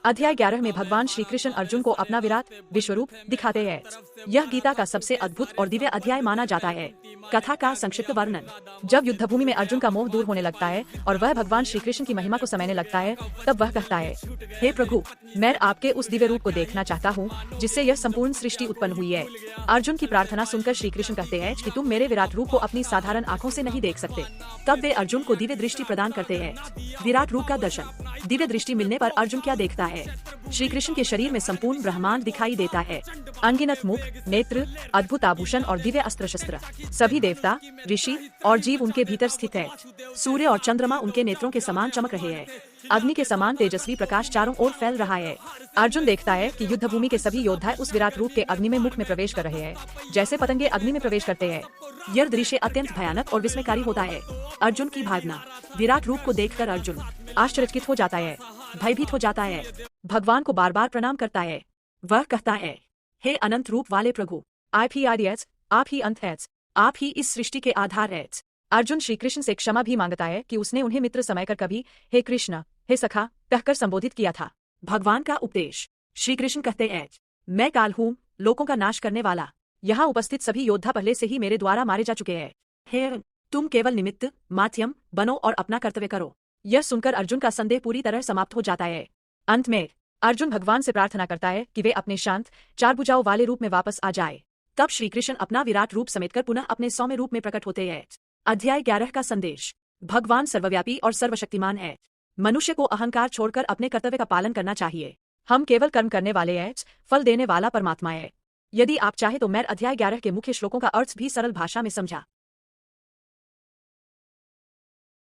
अध्याय 11 में भगवान श्री कृष्ण अर्जुन को अपना विराट विश्वरूप दिखाते हैं। यह गीता का सबसे अद्भुत और दिव्य अध्याय माना जाता है। कथा का संक्षिप्त वर्णन। जब युद्धभूमि में अर्जुन का मोह दूर होने लगता है और वह भगवान श्री कृष्ण की महिमा को समझने लगता है, तब वह कहता है, हे प्रभु, मैं आपके उस दिव्य रूप को देखना चाहता हूँ जिससे यह संपूर्ण सृष्टि उत्पन्न हुई है। अर्जुन की प्रार्थना सुनकर श्री कृष्ण कहते हैं कि तुम मेरे विराट रूप को अपनी साधारण आंखों से नहीं देख सकते। तब वे अर्जुन को दिव्य दृष्टि प्रदान करते हैं। विराट रूप का दर्शन। दिव्य दृष्टि मिलने पर अर्जुन क्या देखता है? श्री कृष्ण के शरीर में संपूर्ण ब्रह्मांड दिखाई देता है। अनगिनत मुख, नेत्र, अद्भुत आभूषण और दिव्य अस्त्र शस्त्र। सभी देवता, ऋषि और जीव उनके भीतर स्थित है। सूर्य और चंद्रमा उनके नेत्रों के समान चमक रहे हैं। अग्नि के समान तेजस्वी प्रकाश चारों ओर फैल रहा है। अर्जुन देखता है कि युद्धभूमि के सभी योद्धा उस विराट रूप के अग्नि में मुख में प्रवेश कर रहे हैं, जैसे पतंगे अग्नि में प्रवेश करते हैं। यह दृश्य अत्यंत भयानक और विस्मयकारी होता है। अर्जुन की भावना। विराट रूप को देखकर अर्जुन आश्चर्यचकित हो जाता है, भयभीत हो जाता है, भगवान को बार बार प्रणाम करता है। वह कहता है, हे अनंत रूप वाले प्रभु, आप ही आदि हैं, आप ही अंत हैं, आप ही इस सृष्टि के आधार हैं। अर्जुन श्री कृष्ण से क्षमा भी मांगता है कि उसने उन्हें मित्र समझकर कभी हे कृष्ण, हे सखा कहकर संबोधित किया था। भगवान का उपदेश। श्री कृष्ण कहते हैं, मैं काल हूँ, लोगों का नाश करने वाला। यहाँ उपस्थित सभी योद्धा पहले से ही मेरे द्वारा मारे जा चुके हैं। हे, तुम केवल निमित्त माध्यम बनो और अपना कर्तव्य करो। यह सुनकर अर्जुन का संदेह पूरी तरह समाप्त हो जाता है। अंत में अर्जुन भगवान से प्रार्थना करता है कि वे अपने शांत चार भुजाओं वाले रूप में वापस आ जाए। तब श्री कृष्ण अपना विराट रूप समेटकर पुनः अपने सौम्य रूप में प्रकट होते हैं। अध्याय 11 का संदेश। भगवान सर्वव्यापी और सर्वशक्तिमान है। मनुष्य को अहंकार छोड़कर अपने कर्तव्य का पालन करना चाहिए। हम केवल कर्म करने वाले हैं, फल देने वाला परमात्मा है। यदि आप चाहे तो मैं अध्याय 11 के मुख्य श्लोकों का अर्थ भी सरल भाषा में समझा।